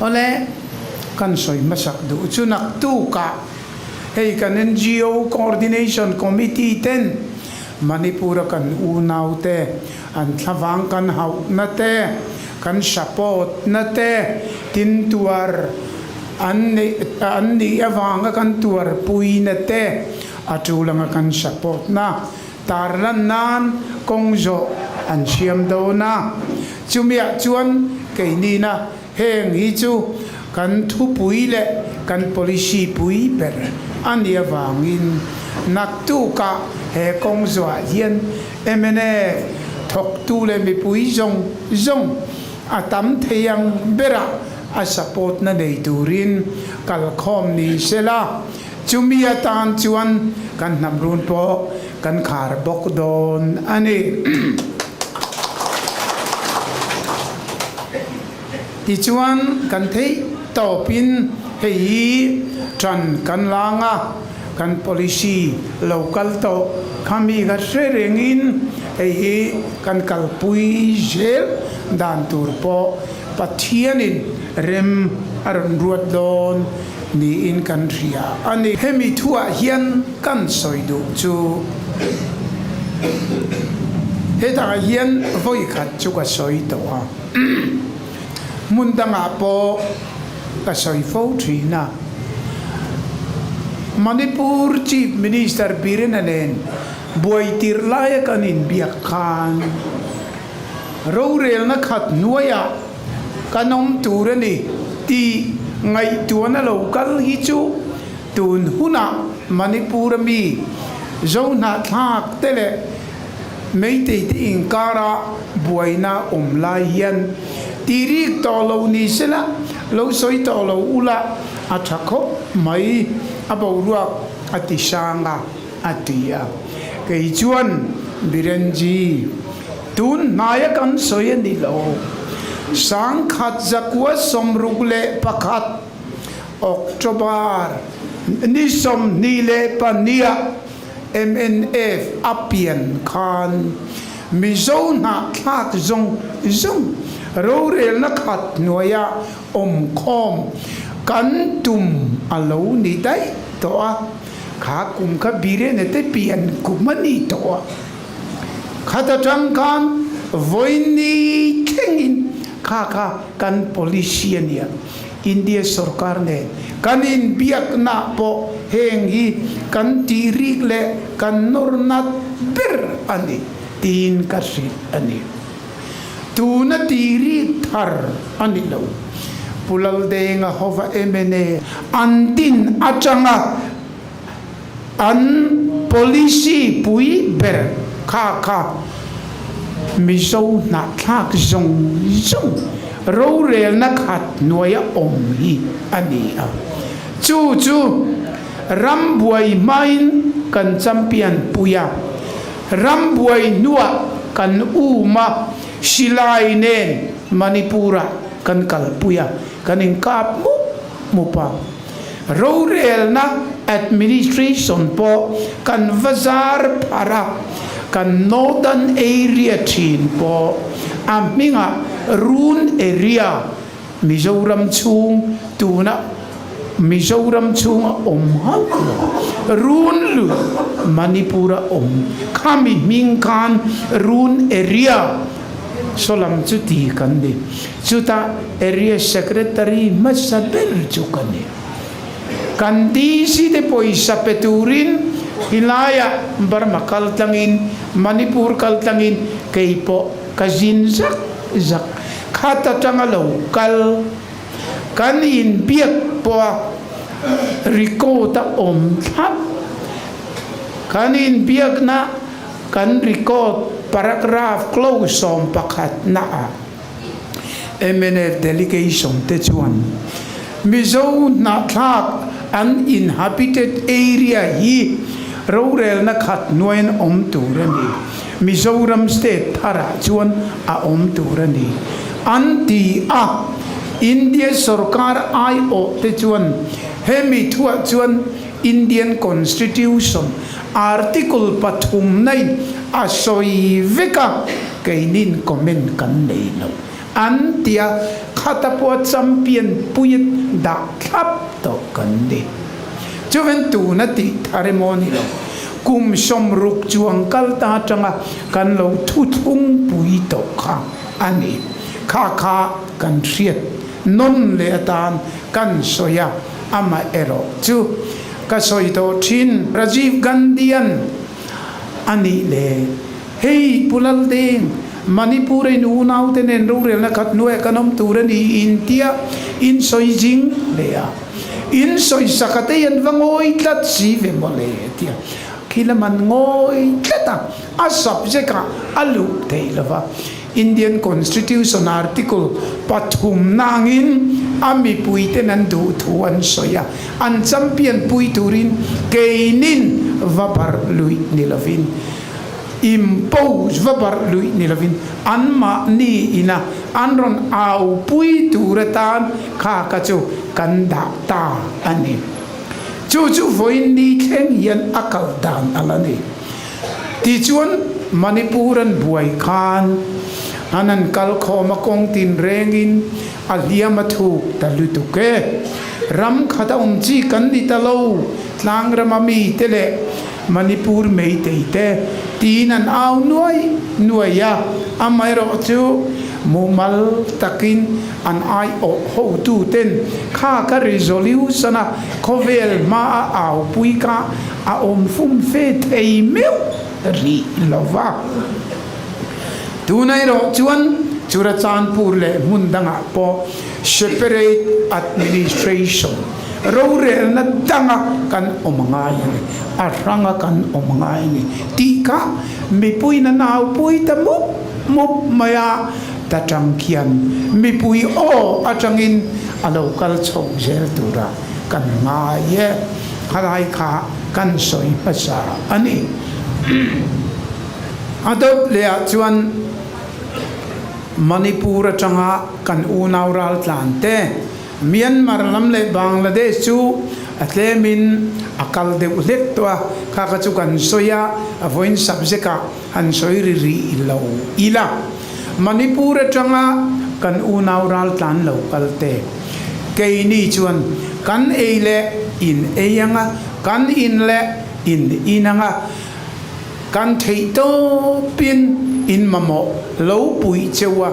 ole kan soi masak du chunak tu ka hei kan NGO coordination committee ten Manipur kan unaw te an thlawang kan hau na te kan support na te tin tuar an ni awanga kan tuar pui na te atulanga kan support na tarlan nan kongzo an siam do na chumia chuan ke ni na heng hi chu kan thu pui le kan policy pui ber an ni awangin nak tu ka he kongzo hian emene thok tu le mi pui zong atam theyang bera a support na nei turin kal khom ni sela chumia tan chuan kan namrun po kan khar bok don ani ti chuan kan thei topin hei tran kan langa kan policy local to khami ga serengin hei kan kalpui zel dan tur po pathianin rem aron ruat don ni in kan ria ani hemi thua hian kan soidu chu heta hian voi khat chu ka soi to a mundanga po ka soi fo thina Manipur Chief Minister Birinanen boitir lai kanin biak khan rorel na khat nuaya kanom turani ti ngai tuana local hi chu tun huna Manipur mi zona thak tele meite ti inkara buaina lai hian tirik to lo ni sela lo soi to lo ula athakho mai abawruak atisanga atia kei chuan birenji tun nayakan soyen ni lo sang khat zakwa somrugle pakhat October ni som ni le pania MNF apian khan mizona khat zong rorel na khat noya khom kan tum alo ni dai to a kha kum kha bire ne te pian kumani to a khata tang kan voini kengin kha kan polisiania India sarkar ne kanin biak na po hengi kan tirik le kan nornat ber ani tin kasit ani tuna tirik thar ani lo pulal denga hova emene antin achanga an polisi pui ber kha miso na thak zong rorel na khat noya hi ani a chu rambuai main kan champion puya rambuai nuwa kan uma silai nen Manipura kan kalpuya kanin kap mu pa rorel na administration po kan bazar para kan northern area chin po aminga run area Mizoram chung tuna Mizoram chung hau run lu Manipura kami mingkan run area solam cuti kandi cuta area secretary masaber cukani kandi si de poisa peturin hilaya barmakal tangin Manipur kaltangin keipo kazin zak kata tangalo kal kanin biak po riko ta thap kanin biak na kan riko paragraph close som pakhat na MNF delegation te chuan mizo na thak uninhabited area hi rorel na khat noen turani Mizoram state thara chuan turani anti India sarkar IO te chuan hemi thua chuan Indian constitution article pathum nai asoi veka kainin comment kan nei no antia khatapo champion puit da khap to kandi juventu na ti ceremony lo kum som ruk chuang kal ta changa kan lo thu thung pui to kha ani kha kan riat non le tan kan soya ama ero chu ka soi to thin Rajiv Gandhian ani le hei pulal ding Manipur in unau tenen rural na khat nu econom turani India in soi jing le in soi sakate yan vangoi tlat si ve mole tia kilaman ngoi tlata asap jeka alu teilava Indian Constitution article pathum nangin ami puite nan du thuan soya an champion pui turin keinin vapar lui nilavin impose vapar lui nilavin anma ni ina anron au pui turatan kha kachu kanda ta ani chu voin ni theng yan akal dan alani ti chuan Manipuran buai khan anan kal khoma kong tin rengin aliamathu talutuke ram khata chi kandi talo tlang ramami tele Manipur mei teite tinan au nuaya amairo chu mumal takin an ai o ho tu ten kha ka resolution a khovel ma au puika a fum fe thei meu ri lova tunai ro chuan Churachandpur le mundanga po separate administration rore na danga kan omangai aranga kan omangai ni tika mi pui na nau pui ta mup maya ta tangkian mi pui o atangin a local chong zel tura kan ngai khalai kha kan soi pasa ani adop le chuan Manipur changa kan unau ral tlante Myanmar lam le Bangladesh chu atlemin akal de uletwa kha ka chu kan soya avoin subjecta han soiri ri lo ila Manipur changa kan unau ral tlan lo kalte ke ni chuan kan eile in eyanga kan in le in inanga kan theito pin in mamo lo pui chewa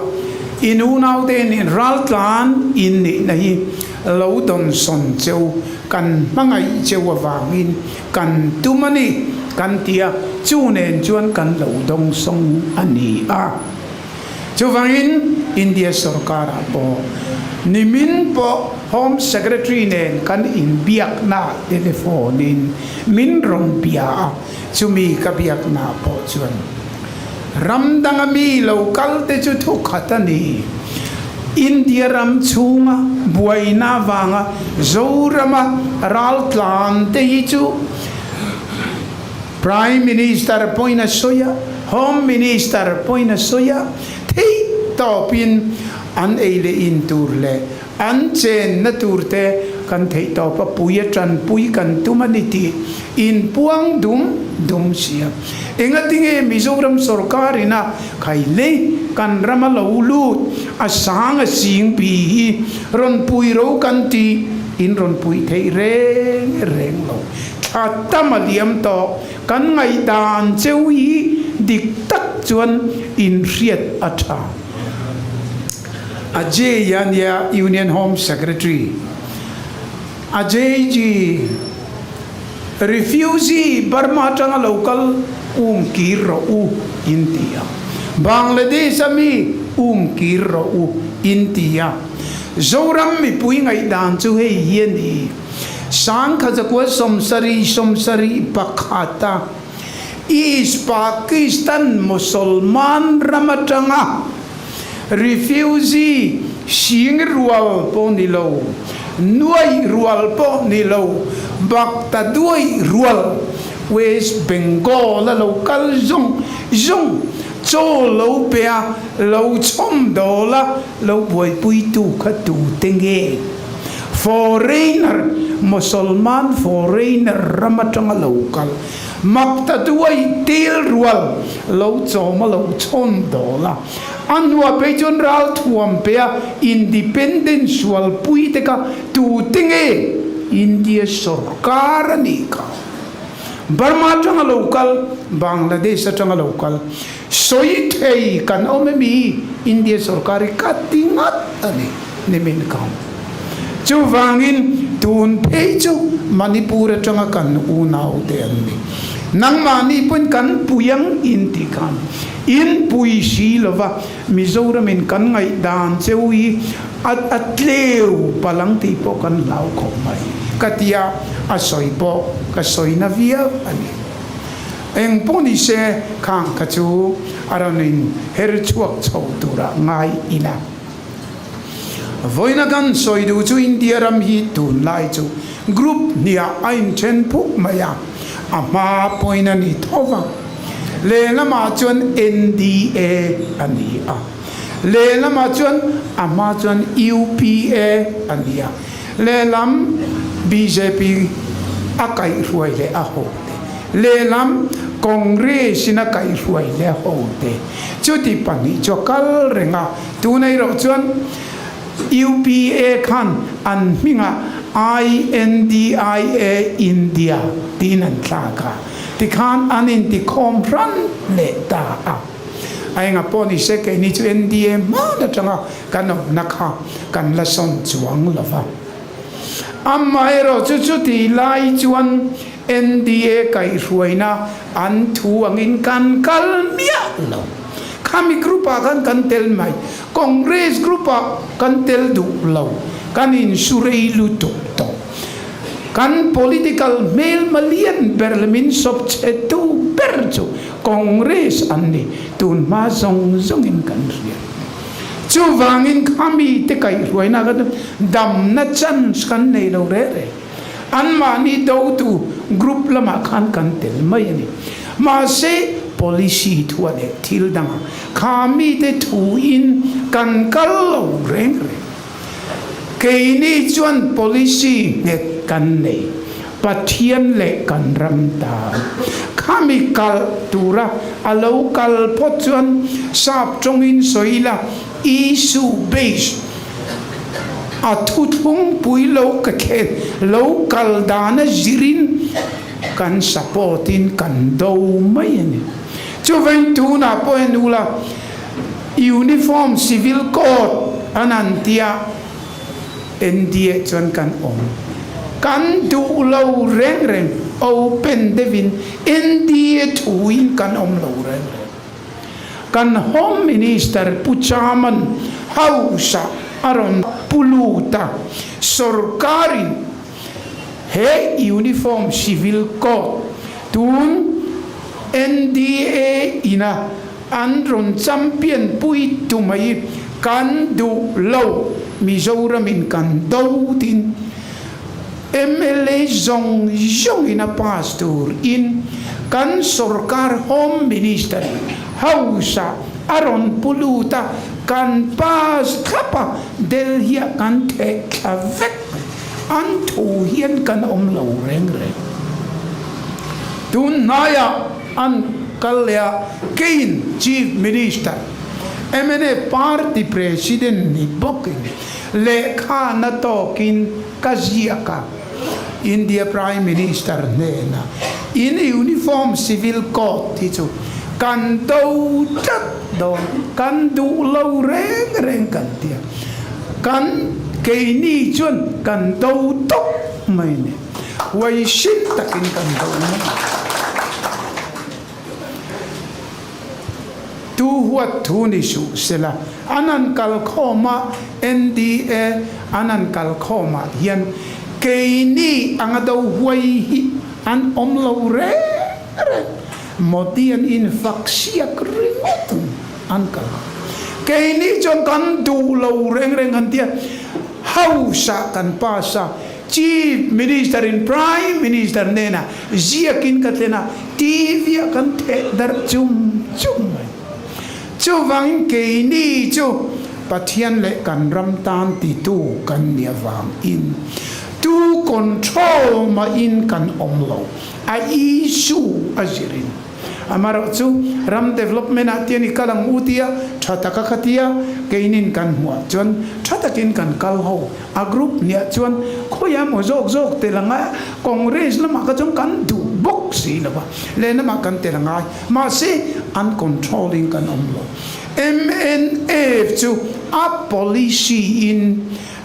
in unau den in ral tlan in ni nahi lo don son cheu kan mangai chewa wangin kan tumani kan tia chu nen chuan kan lo dong song ani a chuwangin India sarkar po nimin po Home Secretary nen kan in biak na telephone in min rong bia chumi ka biak na po chuan ramdangami local te chu thu khatani India ram chunga buaina wanga zorama ral tlan te chu Prime Minister poina soya Home Minister poina soya thei topin an eile in turle an chen na turte kan thei to pa puya tran pui kan tumaniti in puang dum sia engatinge Mizoram sarkar ina khaile kan ramalo lut asang sing pi ron pui ro kan ti in ron pui thei reng lo khatamaliam to kan ngai dan cheui dik tak chuan in riat atha Ajay Yanya Union Home Secretary Ajay ji refugee Burma tanga local kiro India Bangladesh ami kiro India zoram mi pui ngai dan chu he hian ni sang kha ko somsari pakhata is Pakistan Musulman ramatanga refugee sing rual po nilo nuai rual po nilo bakta duai rual West Bengal la local zong cho lo pea lo chom dola lo boy pui tu khatu tenge foreigner Musulman foreigner ramatanga local mặc ta đuôi tiêu rual lâu cho mà lâu chôn đó là anh hoa bây chôn ra thuầm bia independent sual pui te ka tu tinge India sarkar ni ka Burma tanga local Bangladesh tanga local soi thei kan omemi India sarkari katingat ani nimin kam chu wangin tun phei chu Manipur tanga kan unau te ani nang mani pun kan puyang intikam in pui si lova Mizoram in kan ngai dan chewi at leu palang ti po kan lau ko mai katia asoi po kasoi na viau ani eng poni se khang kachu aranin her chuak chau tura ngai ina voina kan soi du chu India ram hi tun lai chu group nia ain chen phuk maya ama poina ni thova le lama chuan NDA ani a le lama chuan ama chuan UPA ani a le lam BJP akai ruai le a ho le lam Congress na kai ruai le ho te chuti pani chokal renga tu nei ro chuan UPA khan an minga INDIA India tinan tlaka ti khan anin ti kompran le ta a ai nga poni se ke ni chu NDA ma na tanga kan nakha kan la son chuang lova amma ero chu chu ti lai chuan NDA kai ruina an thu angin kan kal mia lo kami grupa kan tel mai Congress grupa kan tel du lo kan in surei lu to kan political mail malian berlemin sob chetu berju Congress anni tun ma zong in kan ria chu wangin kami te kai ruina kan dam na chance kan nei lo re an mani do tu group lama kan tel mai ni ma se policy thua de thil dang kami te thu in kan kal lo reng ke ni chuan policy net kan nei pathian le kan ram ta kami kal tura alo kal pot chuan sap trong in soila issue based a thu thung pui lo ka khe local dana zirin kan supportin kan do mai ni chu ven tu na po enula uniform civil code anantia NDA chuan kan kan du lo reng open devin NDA thuin kan lo reng kan home minister puchaman hausa aron puluta sorkarin he uniform civil code tun NDA ina andron champion pui tumai kan du lo Mizoram in kan do tin MLA zong ina pastor in kan sorkar home minister hausa aron puluta kan pas kapa delhia kan te kavek an thu hian kan lo reng tun naya an kalya kein chief minister MNA party president ni bokin lekha na tokin kaziaka India prime minister nena in uniform civil code tichu kan do chat do kan du lo reng kan tia kan keini chun kan do tok mai ne wai shin takin kan do tu huat thu ni su sela anan kal khoma NDA anan kal khoma hian keini angado huai hi an lo re modian in faksiak ringot an kal keini chon kan du lo reng an tia hausa kan pasa chief minister in prime minister nena ziakin katena TV kan te dar chum chu wang ke ni chu pathian le kan ram tan ti tu kan nia wang in tu control ma in kan omlo a issue azirin amaro chu ram development atian ikalang utia thataka khatia keinin kan hua chon thatakin kan kalho a group nia chon khoya mo jok jok telanga congress lama ka chong kan du bok si lawa lena ma kan telanga ma se uncontrolling kan omlo MNF chu a policy in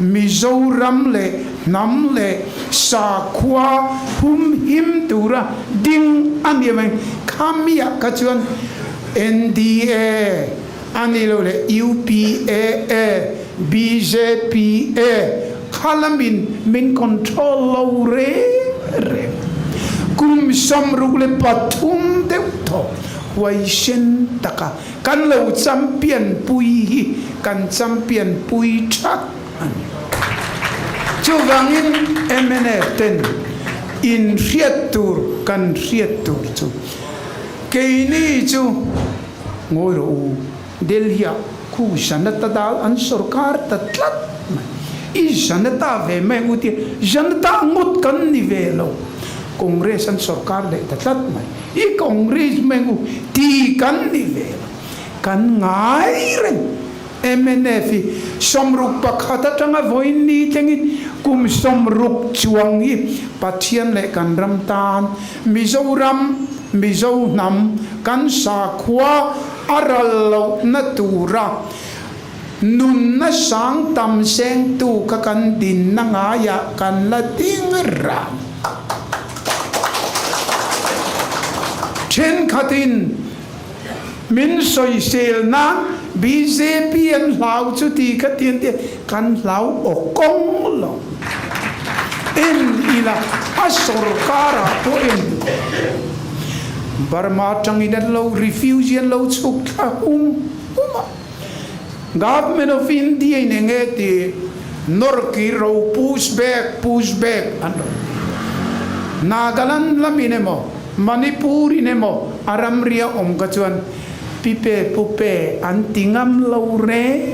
Mizoram le nam le sa kwa hum him tura ding aniameng kamia kachuan NDA anilo le UPA BJPA khalamin min control lo re kum samruk le pathum de tho Huay sen taka kan lo champion pui kan champion pui chat chu wangin MNF ten in riatur kan riatur chu keini chu ngoi ro delhia khu sanata dal an sarkar tatlat i sanata ve me uti janata ngut kan nivelo Congress an sarkar le tatlat mai i Congress mengu ti kan nivel kan ngai ren MNF somruk pakhata tanga voini tengin kum somruk chuangi pathian le kan ramtan Mizoram Mizonam kan sakwa aral natura nun na sang tam seng tu ka kan din na ngaya kan la tingra chen khatin min soi sel na BJP an hlau chu ti khatin te kan hlau okong lo en ila asorkara to en Burma changidan lo refugee lo chuk tha government of India nengeti norki ro push back ano Nagaland laminemo Manipur inemo aramria kachuan pipe pupe antingam laure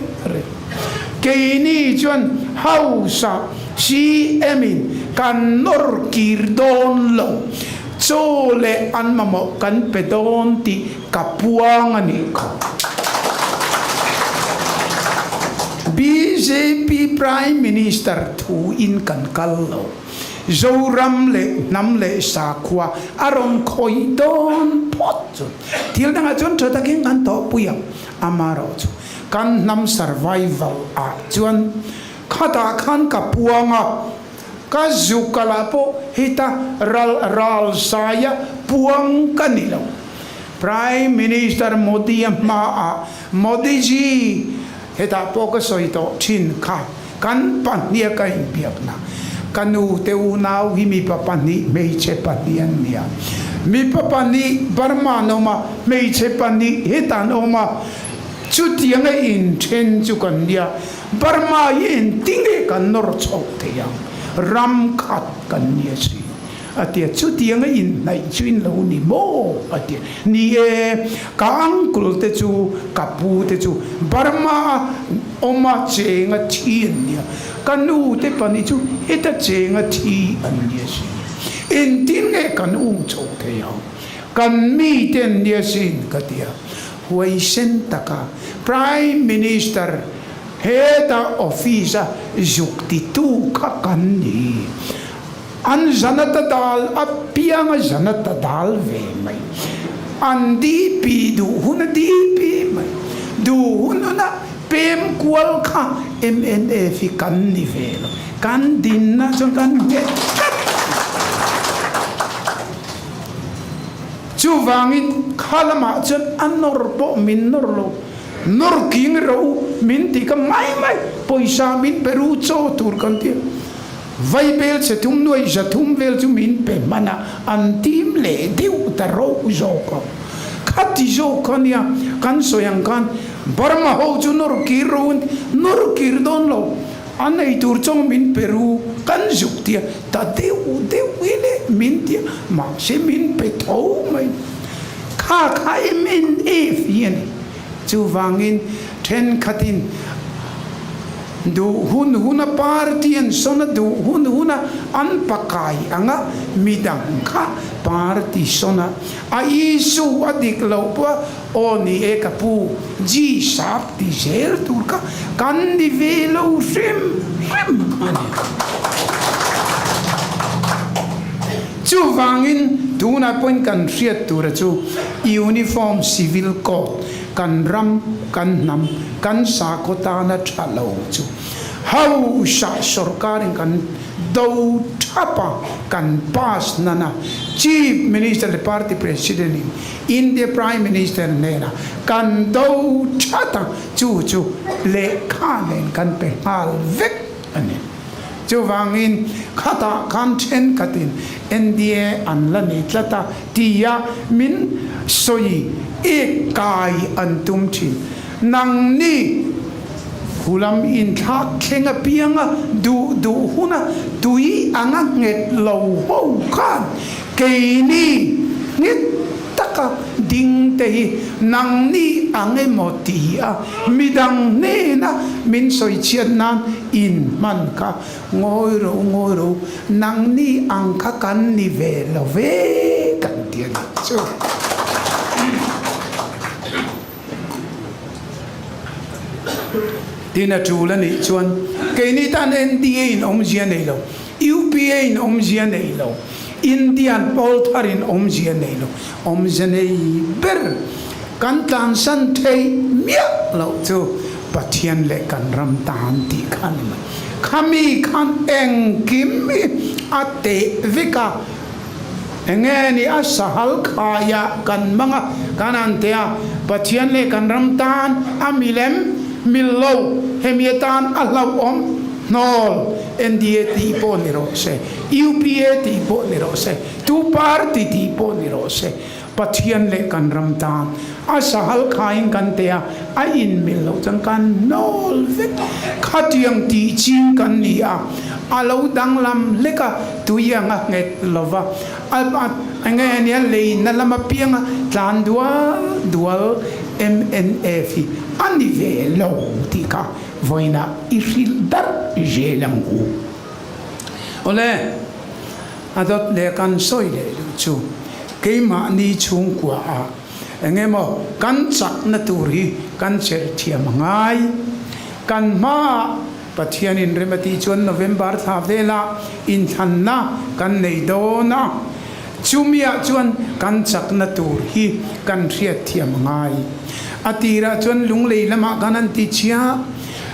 keini chuan hausa CM kan nor kirdon lo chole anmamo kan pedon ti kapuang ani BJP Prime Minister thu in kan kallo Zoram le nam le sakwa arong khoi don pot til danga chon thataking kan to puya amaro kan nam survival a chuan khata khan ka puanga ka zukala po hita ral saya puang kanilo Prime Minister Modi ma Modi ji hita po ka soito chin kha kan pan nia ka impiak na kanu teu nau hi mi papani mei che patian nia mi papani Burma noma mei che pani hitan oma chutianga in chen chu kan dia Burma in tinge kan nor chok te yang ram khat kan nia si atia chutianga in nai chuin lo ni mo atia ni e ka angkul te chu kapu te chu Burma oma chenga thien nia kanu te pani chu eta chenga thi an nia si in tinge kan chok te yang kan mi ten nia sin katia huai sen taka Prime Minister heta officer jukti tu ka kan ni an janata dal apiang janata dal ve mai an DP du hun DP mai du hun na pem kwal kha MNF kan ni ve kan din na so kan ge chu wangin khalama chen anor bo min nor lo nor king ro min ti ka mai poisa min peru cho tur kan ti vai bel se tum noi ja tum vel tu min pe mana antim le diu ta ro zo ko khati zo kan ya kan so yang kan Burma ho chu nor kir don lo anei tur chong min peru kan juk tia ta deu ile min tia ma se min pe tho mai kha min e fian chu wangin ten khatin du huna party an sona du huna an pakai anga midang kha party sona a isu adik lo pa oni ekapu ji sap ti zel turka kan di velo rim ani chu wangin tuna point kan riat tura chu uniform civil code kan ram kan nam kan sa kota na thalo chu hau sha sarkarin kan do thapa kan pass nana chief minister the party president India prime minister nena kan do thata chu le khanen kan pe hal vek ani chu wangin khata kan chen katin NDA an la ni tlata tia min soi e kai an tum thi nang ni hulam in thak khenga pianga du huna tui anga nget lo ho khan ke ni nit taka ding te nang ni ange motia midang ne na min soi chiat nan in man ka ngoi ro nang ni ang kha kan ni ve lo ve kan tian chu tina chu la ni chuan ke ni tan NDA in om zia nei lo UPA in om zia nei lo Indian poltar in om zia nei lo om zia nei ber kan tan san thei mia lo chu pathian le kan ram tan ti khan khami khan eng kim ate vika engeni asahal khaya kan manga kanantea pathian le kan ram tan amilem millo hemietan allau om nol NDA ti po ni ro se UPA ti po ni ro se tu party ti po ni ro se pathian le kan ram tan asahal khain kan tea a in millo chang kan nol vek khatiang ti ching kan ni a alo danglam leka tuyanga nget lova albat angeni le na lama pianga tlan dual MNF ani ve lo tika voina iril dar jelangu ole adot le kan soi le chu keima ni chung kwa a engemo kan chak na turi kan cher thiam ngai kan ma pathian in remati chon November tha vela in thanna kan nei do na chumia chuan kan chak na tur hi kan riat thiam ngai atira chuan lunglei lama kanan ti chia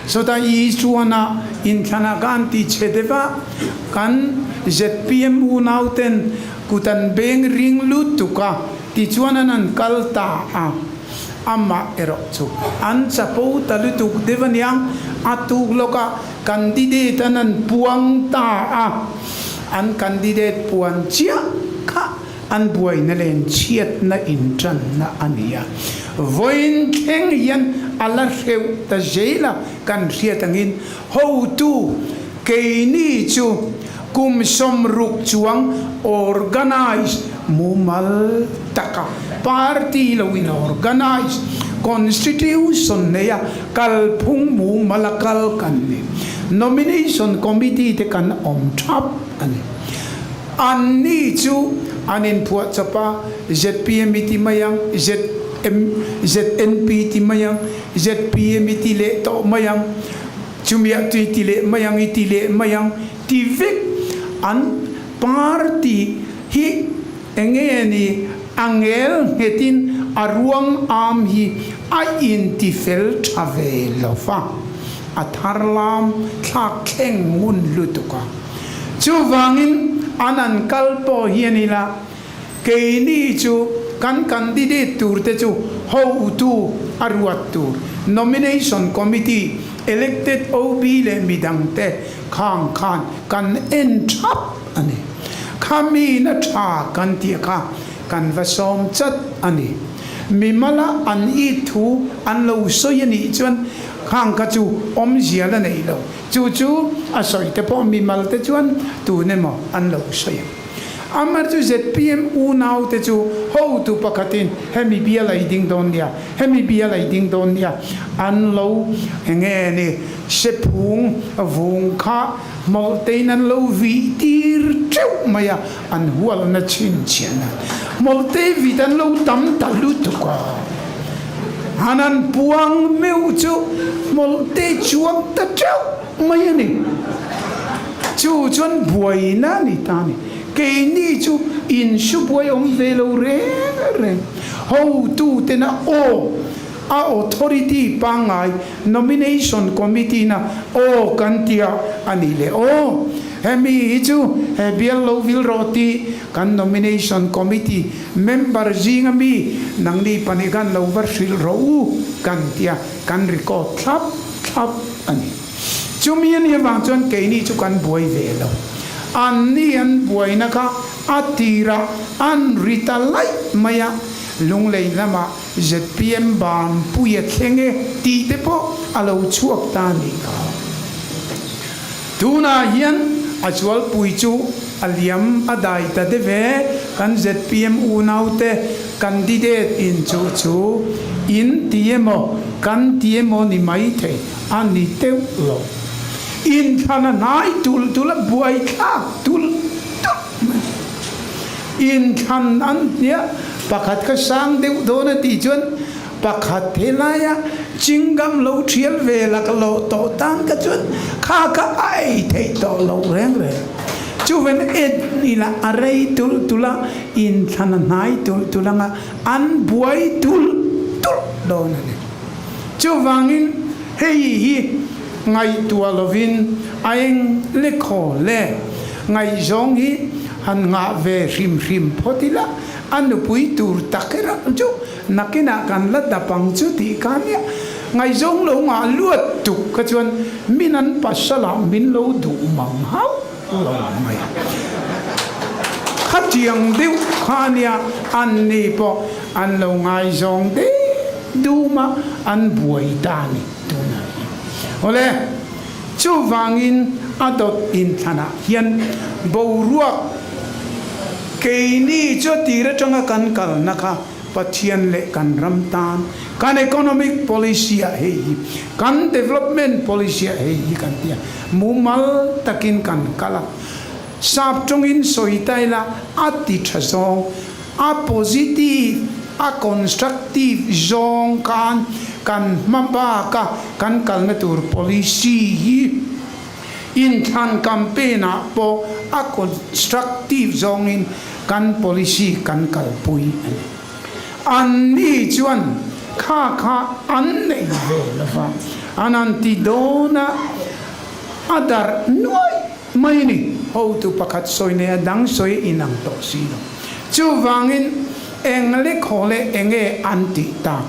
sota I chuana in thana kan ti chedeva kan ZPM unauten kutan beng ring lutuka ti chuanan an kalta a amma ero chu an chapo talutuk devanyang atuk loka candidate anan puang ta a an candidate puan chia kha an buai na len chiat na intran na ania voin kheng yan ala reu ta jela kan riatangin ho tu keini chu kum som ruk chuang organize mumal taka party lo in organize constitution neya kalphung mu malakal kan ni nomination committee te kan om thap ani anni chu anin puat chapa ZPM ti mayang ZNP ti mayang ZPM ti le to mayang chumia ti le mayang ti le mayang ti vek an party hi engeni angel hetin aruang am hi a in ti fel travelofa atharlam thak kheng mun lutuka chu wangin anan kalpo hianila keini chu kan candidate tur te chu ho tu aruat tur nomination committee elected OB le midang te khang khan kan entrap ani khami na tha kan ti kha kan vasom chat ani mimala an I thu an lo soyani chuan khang ka chu om ziala nei lo chu asoi te po mimal te chuan tu ne mo an lo soy amar chu ZPM u nau te chu ho tu pakatin hemi bia lai ding don dia hemi bia lai ding don dia an lo nge ni sepung vung kha mol te nan lo vi tir cheu maya an hual na chin chen mol te vi dan lo tam ta lu tu ka hanan puang meu chu mol te chuang ta cheu maya ni chu chuan buai na ni ta ni ke ni chu in su buai om ve lo re re ho tu te na o a authority pangai nomination committee na o kantia ani le o hemi chu bial lo vil roti kan nomination committee member jing mi nang ni panigan lo var sil ro kantia kan record thap ani chumian ye wang chuan ke ni chu kan buai ve lo an ni an buai na ka atira an rita lai maya lung lei lama ZPM ban puya thenge ti te po alo chuak ta ni ka tuna hian actual pui chu aliam adai ta de ve kan ZPM u naute candidate in chu in TMO kan TMO ni mai the ani teu lo in thana nai tul buai kha tul in than an nia pakhat ka sang deu do na ti chuan pakhat thelaya chingam lo thial ve la ka lo to tang ka chuan kha ka ai thei to lo reng re chu ven et ni la arei tula in thana nai tulanga an buai tul do na ne chu wangin hei ngai tua lovin aeng le kho le ngai zong hi han nga ve rim photila anu pui tur takera chu nakina kan la dapang chu ti kania ngai zong lo nga luat tu ka chuan minan pasala min lo du mang hau lo mai khatiang deu khania an ni po an lo ngai zong de du ma an buai ta ni tu na ole chu wangin adot in thana hian bo ruak ke ni cho tira changa kan kal nakha pathian le kan ramtan kan economic policy a hei kan development policy a hei kan tia mumal takin kan kala sap chungin soitai la ati thazong a positive a constructive zong kan mamba ka kan kal na tur policy in than campaign a po a constructive zong in kan policy kan kalpui an ni chuan kha an nei ve lova ananti dona adar noi mai ni ho tu pakhat soine dang soi inang to sino chu wangin engle khole enge anti ta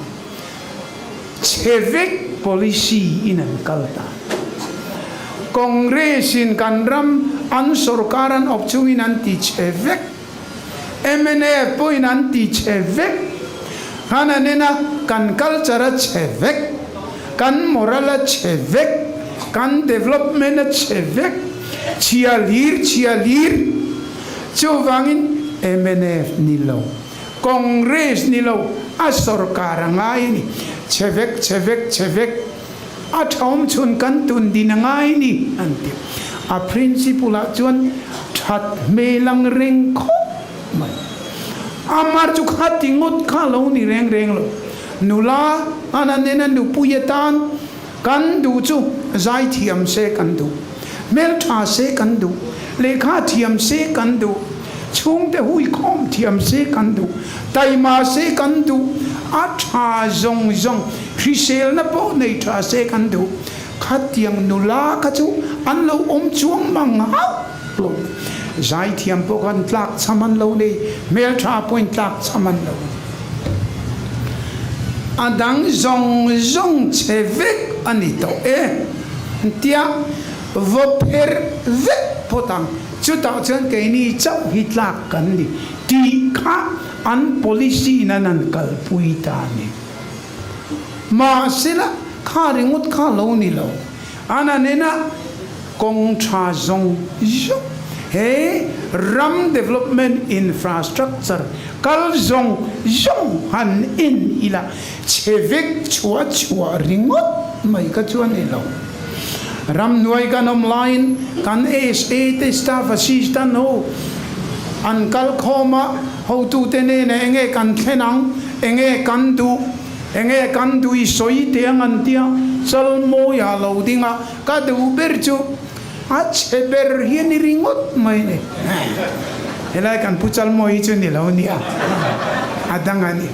chevek policy inan kalta kongresin kanram an sorkaran opchungin anti chevek MNF po in anti chevek hana nena kan culture chevek kan moral chevek kan development chevek chialir chuwangin MNF nilo kongres nilo a sorkar ngai ni chevek a thom chun kan tun din ngai ni anti a principle a chuan that melang reng kho amar chu khati ngot kha lo ni reng lo nula ananena nu puyetan kan du chu zai thiam se kan du mel tha se kan du lekha thiam se kan du chung te hui khom thiam se kan du tai ma se kan du a tha zong krisel na po nei tha se kan du khatiang nula ka chu an lo om chuang mang hau zai thiam po kan tlak chaman lo nei mel tha point tlak chaman lo adang zong chevek anito tia vo per ve potang chu ta chen ke ni chap hitlak kan ni ti kha an policy nan kal pui ta ni ma sila kha ringut kha lo ni lo ana nena kong tha zong he ram development infrastructure kal zong han in ila chevek chua ringot mai ka chuan ilo ram nuai kan online kan SA te staff assistant ho an kal khoma ho tu te ne enge kan thenang enge kan du I soi tiang an tia sal mo ya lo dinga ka du ber chu a cheber hian ringot mai ne elai kan puchal mo I chu ni lo ni a adangani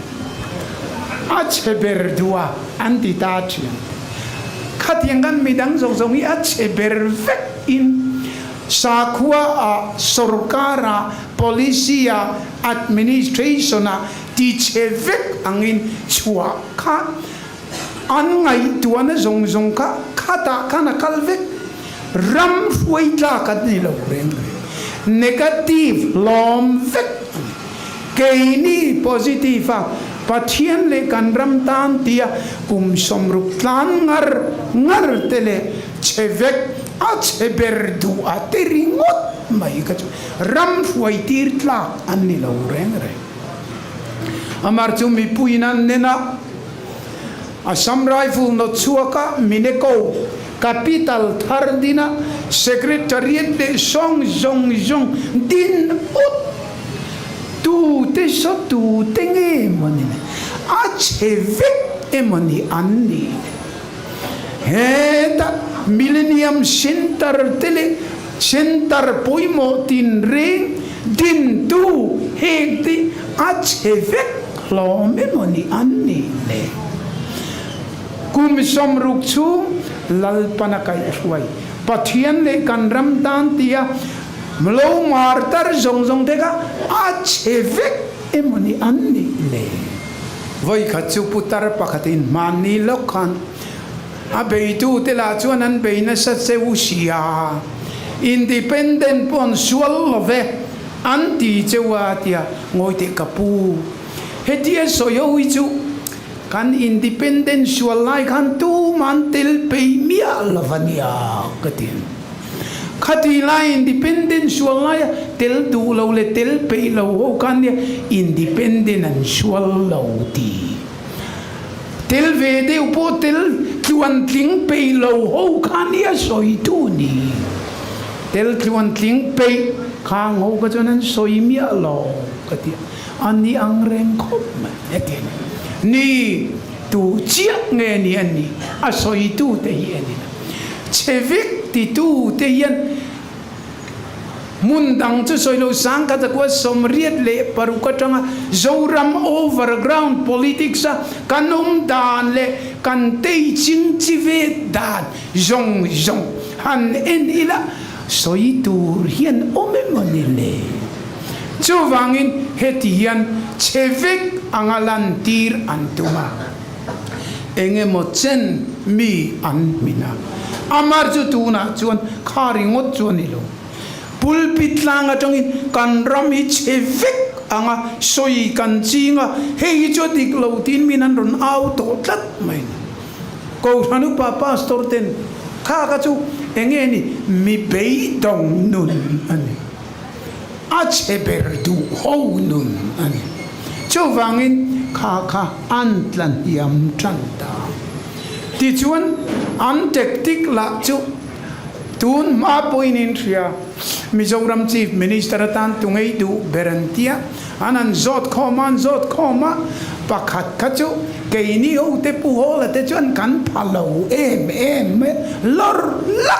a cheber dua anti ta chian khatiang kan midang zong I a cheber vek in sakua a sorkara polisia administration a ti chevek angin chua kha an ngai tuana zong ka khata kana kalvek ram fuita kat ni lo reng negative lom vek keini positive pathian le kan ram tan tia kum somruk tlan ngar tele chevek a cheber du ateringot mai ka ram fuitir tla an ni lo reng amar chu mi puinan nena Assam Rifle no chuaka mineko capital thardina secretariat de song din ut tu te so tu tenge moni a chevek emoni anni heta millennium center poimo tin re din tu hekti a chevek lo memoni anni le kum som ruk chu lal panakai huai pathian le kan ram tan tia mlo martar zong tega a chevek emoni anni le voi khachu putar pakhatin mani lokhan a beitu te la chuan an beina sa cheu sia independent pon sual love anti chewa tia ngoi te kapu hetia soyo chu kan independent sual lai kan tu mantel pe mia lavania katin khati lai independent sual lai tel du lo le tel pe lo ho kan dia independent an sual lo ti tel ve de upo tel tuan tling pe lo ho kan dia soi tu ni tel tuan tling pe khang ho ka chonan soi mia lo katia ani ang reng khop ma etin ni tu chiak nge ni ani asoi tu te ani chevik ti tu te yan mundang chu soi lo sang ka kwa somriat le paru ka tanga zoram overground politics kanum dan le kan te ching chive dan zong han en ila soi tu hian omemoni le chu wangin hetian chevik angalan tir antuma enge mochen mi an mina amar chu tuna chuan kharingot chuanilo pulpit langa tongin kan rami chevik anga soi kan chinga hei chu dik lo tin minan ron auto tat mai ko thanu pa pastor ten kha ka chu enge ni mi bei dong nun ani a cheber du ho nun ani chu wangin kha antlan yam chanta ti chuan an tactic la chu tun ma poinin thria Mizoram Chief Minister tan tungei du berantia anan zot khoma pakhat khachu keini ho te pu ho la te chuan kan phalo em lor la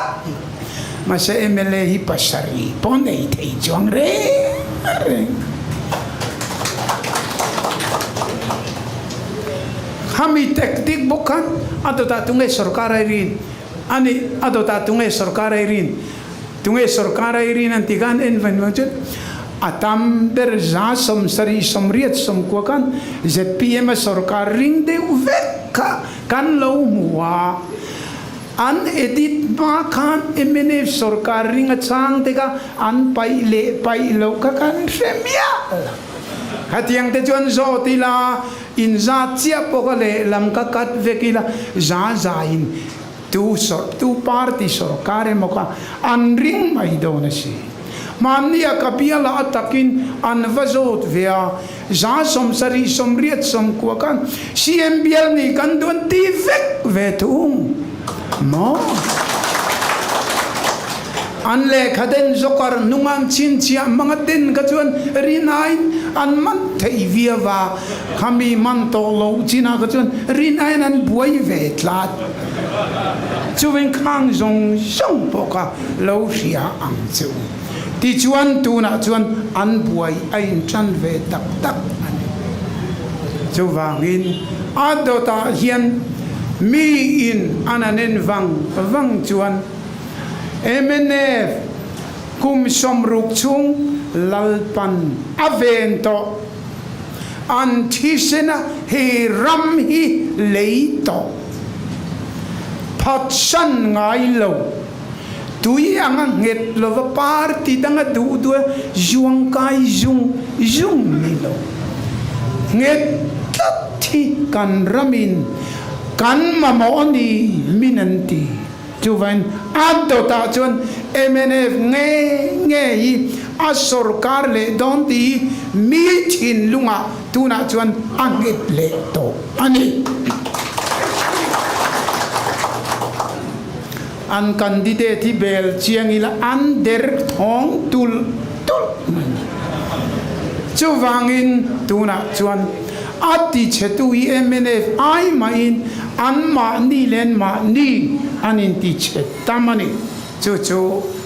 ma se emele hi pasari ponei thei chuang re kami tactic bukan atau tak tungai sarkar irin ani atau tak tungai sarkar irin nanti kan environment atam berza somriat somkuakan ZPM sarkar ring de veka kan lo mua an edit ma kan MNF sarkar ring chang teka an pai lo ka kan semia hatiang te chuan zo tila in za chia pokale lam ka kat vekila za in tu party sarkar moka an ring mai do na si mania kapiala atakin anvazot via za som sari som riat som kuakan CM bial ni kan don ti vek vetung mo an le khaden zokar nungam chin chia mga tin ka chuan rinain an man thei via wa khami man to lo china ka chuan rinain an buai ve tlat chuwen khang zong song poka lo ria ang chu ti chuan tu na chuan an buai ain chan ve tak tak ani chu wangin adota hian mi in ananen wang chuan MNF kum somruk chung lalpan avento antisena he ram hi leito patsan ngai lo tui ang nget lo va party danga du du juang kai jung ni lo nget ti kan ramin kan mamoni minanti chuvan adota chuan MNF nge hi a sarkar le don ti mi thin lunga tuna chuan angit le to ani an candidate hi bel chiang ila an der thong tul chuwangin tuna chuan ati chetu hi MNF ai main an ma ni len ma ni anin ti chet tamani chu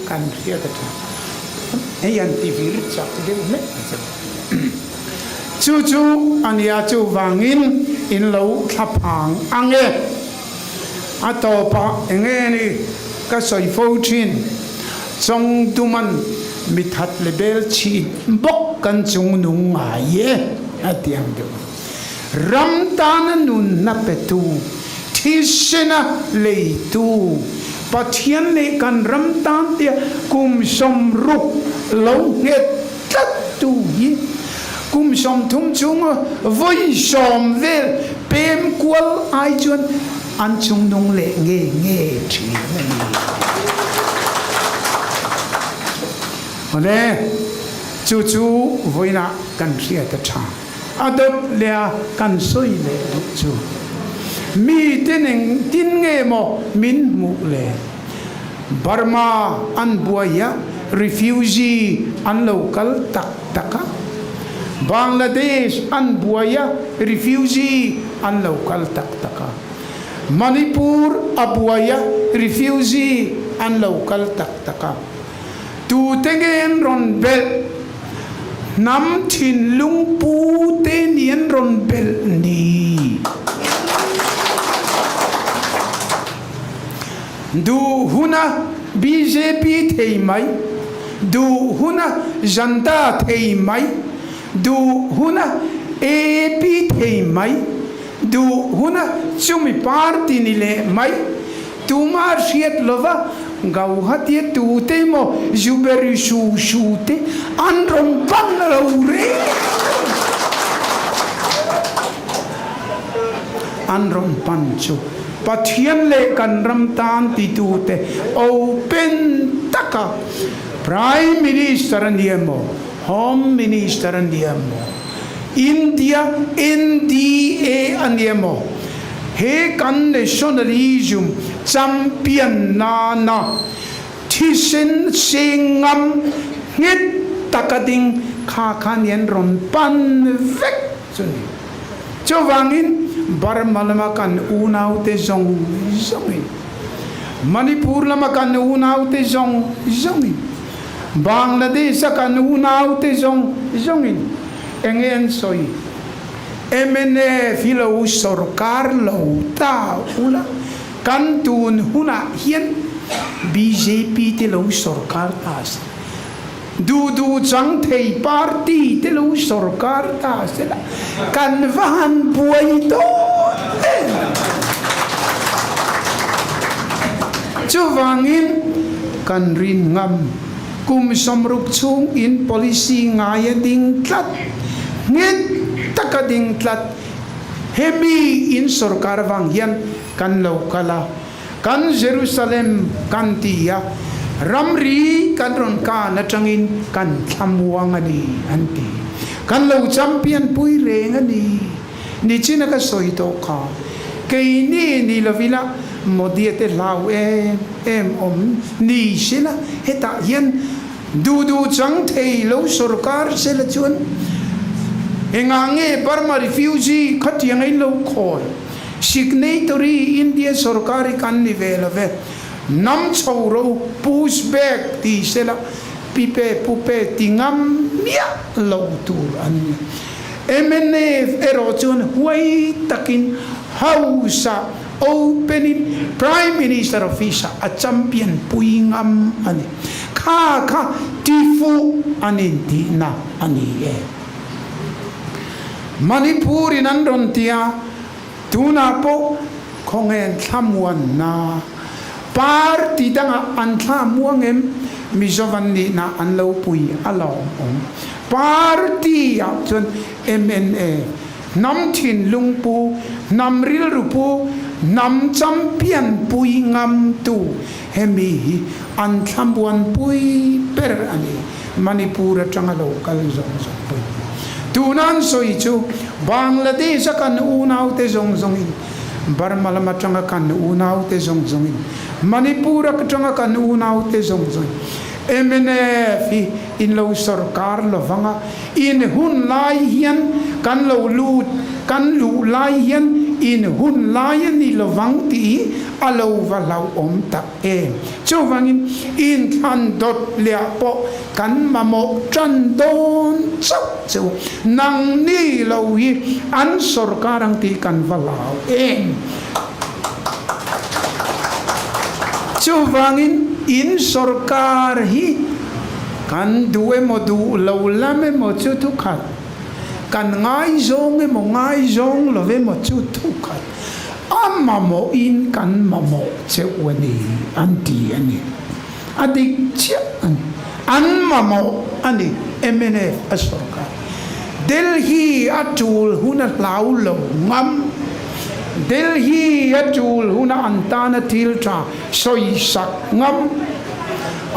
kan ria ta ei an ti vir chak de me chu ania chu wangin in lo thlapang ange atopa enge ni ka soi fo chin chong tuman mithat lebel chi bok kan chung nung ma ye atiang do ram tan nun na petu tisena leitu pathian le kan ram tan tia kum som ruk lo nget tat tu yi kum som thum chung voi som vel pem kwal ai chuan an chung nong le nge thi ole chu voina kan ria ta cha adop le kan soi le chu mi teneng tin nge mo min mu le Burma an buaya refugee an local taka Bangladesh an buaya refugee an local taka Manipur abuaya refugee an local taka tu tengen ron bel nam thin lung pu te nien ron bel ni du huna BJP thei mai du huna janta thei mai du huna AP thei mai du huna chumi party ni le mai tu mar siet lova gau hatie tu te mo juberi shu te andron pan lo re andron pancho pathian le kan ram tan ti tu te open taka prime minister andiamo home minister andiamo India NDA andiamo he kan nationalism champion na thisen singam ngit takading khakhanian ron pan vek chuni chowangin Burma kan unau te zong Manipur lama kan unau te zong Bangladesh kan unau te zong engen soi MNF hilo sarkar lo ta ula kan tun huna hian BJP te lo sarkar tas du chang thei party te lo sarkar tas kan van buai to chuwangin kan rin ngam kum somruk chung in policy ngaya ding tlat ngit takading tlat hemi in sarkar wang hian kan lo kala kan Jerusalem kan tia ramri kan ron ka na tangin kan thamuang ani anti kan lo champion pui reng ani ni china ka soito ka kei ni lovila modiete hlau em ni sila heta hian du chang thei lo sarkar sela chuan engange Burma refugee khatiang ai lo khol signatory India sarkari kan ni velave nam choro push back ti sela pipe pupe tingam mia lo tur an MNF ero chuan huai takin hausa opening prime minister office a champion puingam ani kha tifu ani dina ani Manipur in androntia tuna po kongen thamuan na parti danga an thamuangem Mizoram ni na an lo pui along parti ya chun MNA nam thin lungpu nam ril rupu nam champion pui ngam tu hemi an thambuan pui per ani Manipur atangalo kal zong pui tunan soichu Bangladesh kan unau te zong in Burma lama tanga kan unau te zong in Manipur tanga kan unau te zong MNF in lo sarkar lo vanga in hun lai hian kan lo lut kan lu lai hian in hun lai ni lo vang ti alo va lau om ta chu wangin in than dot lia po kan mamo tran don chu nang ni lo hi an sarkar ang ti kan va lau chu wangin in sarkar hi kan duwe mo du lo lame mo chu tu khat kan ngai zong lo ve mo chu tu khat amma mo in kan mamo che wani anti ani adik che an mamo ani MNF sarkar Delhi atul huna hlau lo ngam Delhi atul huna antana tiltra soi sak ngam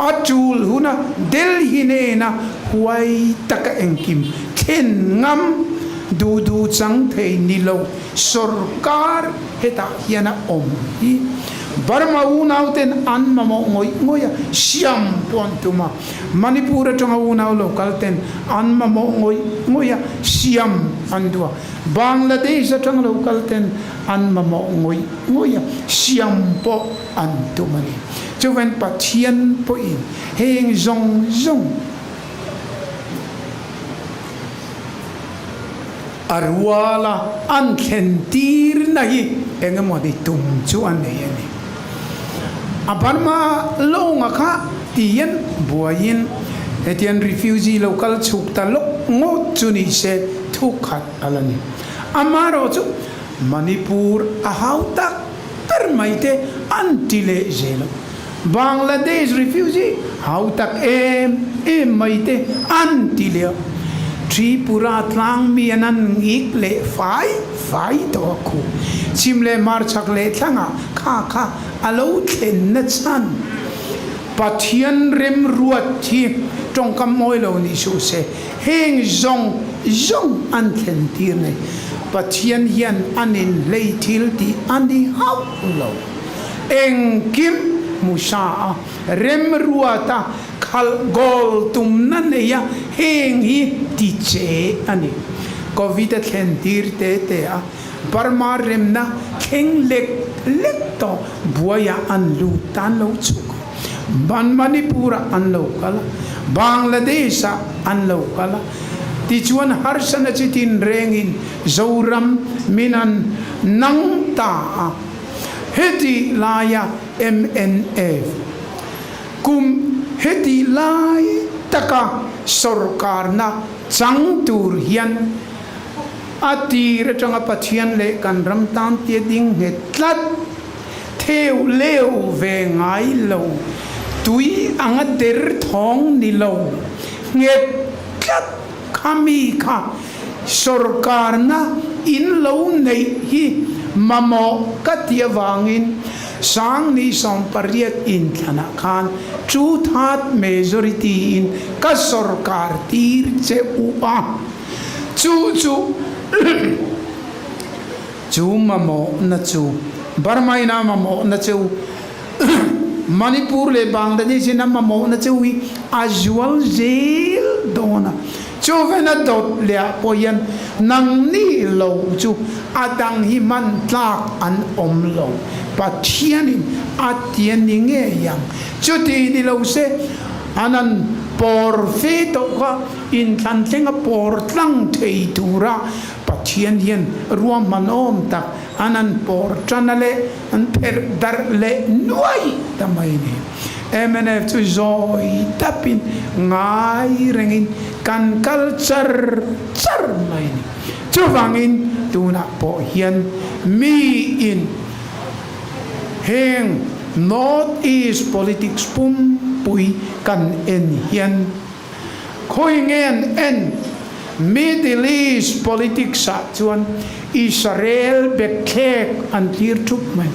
atul huna Delhi ne na huai taka engkim ken ngam du chang thei nilo sarkar heta hiana om hi Burma unauten an mamo ngoi siam pontuma Manipur tanga unau local ten an mamo ngoi siam andua Bangladesh tanga local ten an mamo ngoi siam po antumani chuven pathian po in heng zong arwala an khentir nahi engemodi tum chu an nei Burma longa kha tien buayin etian refugee local chukta lok ngot chuni se thukhat alani amaro chu Manipur ahauta permaite antile zelo Bangladesh refugee hautak maite antile Tripura tlang mianan ikle fai to ku chimle mar chakle thanga kha alo thlen na chan pathian rem ruat thi tongkam moilo ni su se heng zong an thlen tir nei pathian hian anin leithil ti ani hau lo eng kim musa rem ruata khal gol tum na neya heng hi ti che ani covid thlen tir te a Burma remna kheng lek to buaya an lu tan lo chuk Manipur an lo kala Bangladesh an lo kala tichuan harsana chitin rengin zoram minan nang ta heti laya MNF kum heti lai taka sarkar na chang tur hian ati retanga pathian le kan ram tan tie ding he tlat theu leo ve ngai lo tui anga der thong ni lo nge tlat khami kha sarkar na in lo nei hi mamo katia wangin sang ni som pariat in thana khan chu that majority in ka sarkar tir che upa chu mamo na chu Burma na mamo na chu Manipur le Bangladesh na mamo na chu usual jail dona chu vena dot le poyan nang ni lo chu adang hi man tlak an om lo pathianin atien nge yang chu ti ni lo se anan por fe to ka in than tlenga por tlang thei tura pathian hian ruam manom tak anan por chanale an per dar le nuai tamai ni MNF chu zoi tapin ngai rengin kan culture char mai ni chu wangin tuna po hian mi in heng North East politics pum pui kan en hian khoi ngen en Middle East politics sa chuan Israel bekhek an tir thup mai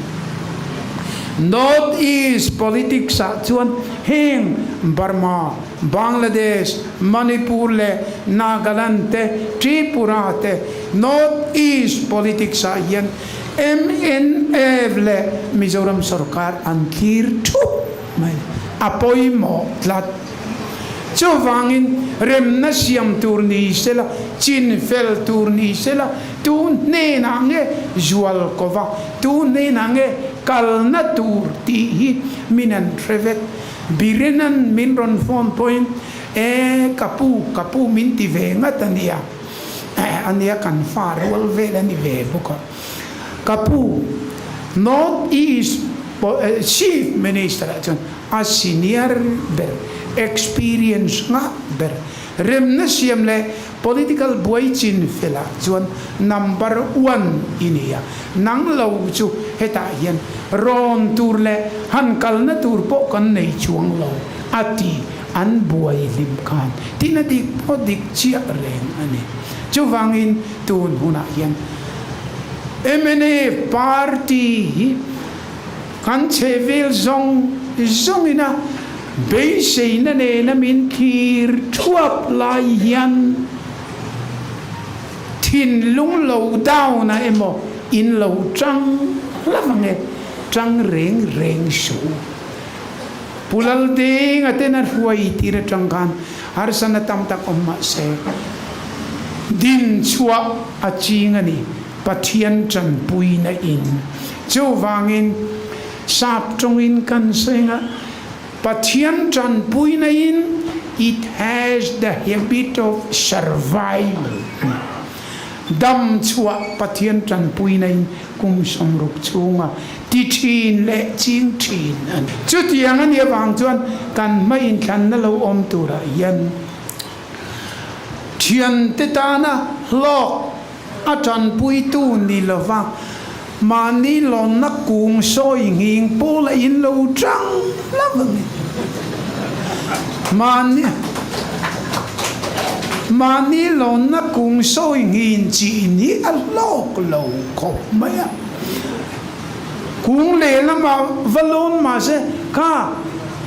North East politics sa chuan heng Burma Bangladesh Manipur le Nagaland te Tripura te North East politics sa hian MNF le Mizoram sarkar an tir thup mai apoi mo tlat chu wangin rem na siam turni sela chin fel turni sela tu ne na nge jual kova tu ne na nge kal na tur ti hi minan trevet birenan minron phone point kapu min ti ve ngatania ania kan far wal ve ni ve buka kapu North East Chief Minister a senior ber experience nga ber rem na siam le political boy chin fela chuan number 1 inia nang lo chu heta hian ron tur le han kal na tur po kan nei chuang lo ati an boy lim khan tina dik po dik chia reng ani chu wangin tun huna hian MNA party kan chevel zong ina beise na ne na min kir thuap lai hian thin lung lo dau na emo in lo trăng lavange trăng reng su pulal ding atena huai tira trăng kan har sana tam tak omma se din chua achingani pathian chan pui na in chu wangin sap tongin kan senga pathian chan pui na in it has the habit of survival dam chua pathian chan pui na in kum som rup chunga ti thin le ching thin an chu tiang an ye wang chuan kan mai in than na lo om tura yan thian te ta na lok a chan pui tu ni lova mani lon na kung soi nging pola in lo trăng lavang mani lon na kung soi ngin chi ni a lok lo khop maya kung le na ma valon ma se ka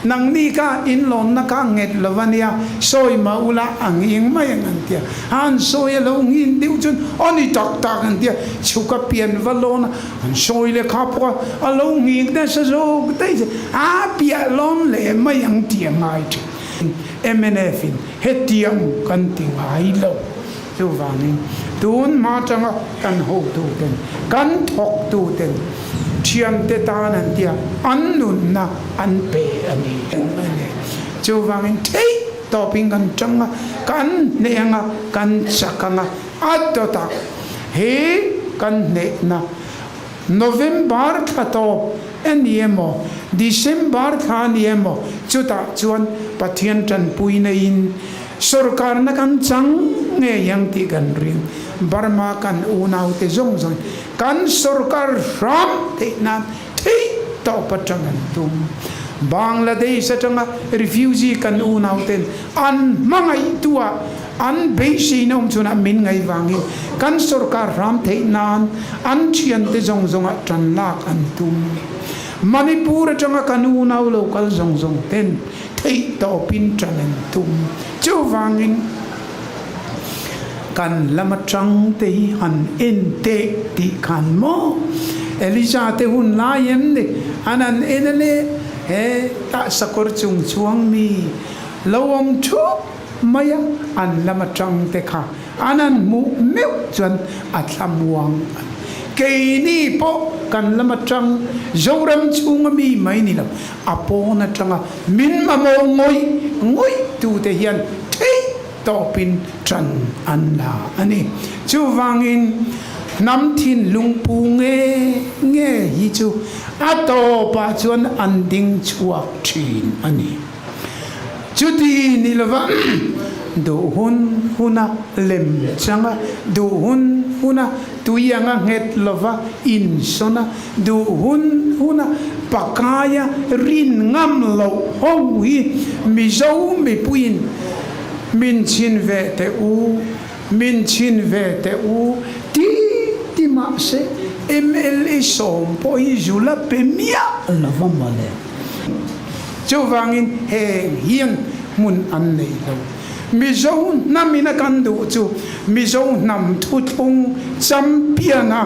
nang ni ka in lon na ka nget lavania soi ma ula ang ing mai ang tia han soi lo ngin diu chun oni tak tak ang tia chuka pian valon an soi le ka po a lo ngin da sa zo dai a pia lon le mai ang tia ngai chi MNF in hetiam kan ting ai lo chu wangin tun ma changa kan ho tu ten kan thok tu ten chiam te ta nan tia an nun na an pe ani chu wangin thei topping kan changa kan ne anga kan sakanga atota he kan ne na November thato eniemo December thaniemo chuta chuan pathian chan pui na in sarkar na kan chang nge yang ti kan ring Burma kan unau te zong kan sarkar ram te na thei to patrangan tum Bangladesh atanga refugee kan unau ten an mangai tua an beisi nom chuna min ngai wangin kan sarkar ram te nan an chian te zong a tran lak an tum Manipur changa kanu nau local zong zong ten thei to pin tranen tum chu wangin kan lama trăng te han en te ti kan mo Elisa te hun la yem ne anan enale he ta sakor chung chuang mi lawom chu maya an lama trăng te kha anan mu meu chuan atlam wang ke ni po kan lama trăng zoram chung mi mai ni lam apo na tranga min ma mo ngoi tu te hian thei to pin tran an la ani chu wangin nam thin lungpu nge hi chu ato pa chuan an ding chuak thin ani chu ti ni lova do hun huna lem changa do hun huna tuyanga nget lova in sona do hun huna pakaya rin ngam lo ho hi mi zo mi puin min chin ve te u ti ma se ml som po i jula pe mia la vamale chu wangin he hian mun an nei lo mi zo namina kan du chu mi zo nam thu thung championa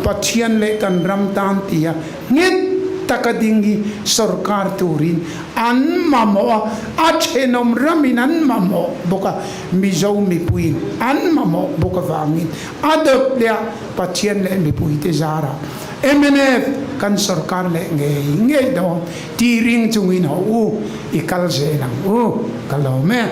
pathian le kan ram tan tia nget takadingi sarkar turin an mamo achenom ramin an mamo boka mizo mi puin an mamo boka wangin adop dia pathian le mi pui te zara MNF kan sarkar le nge do tiring chungin ho u ikal se lang u kalome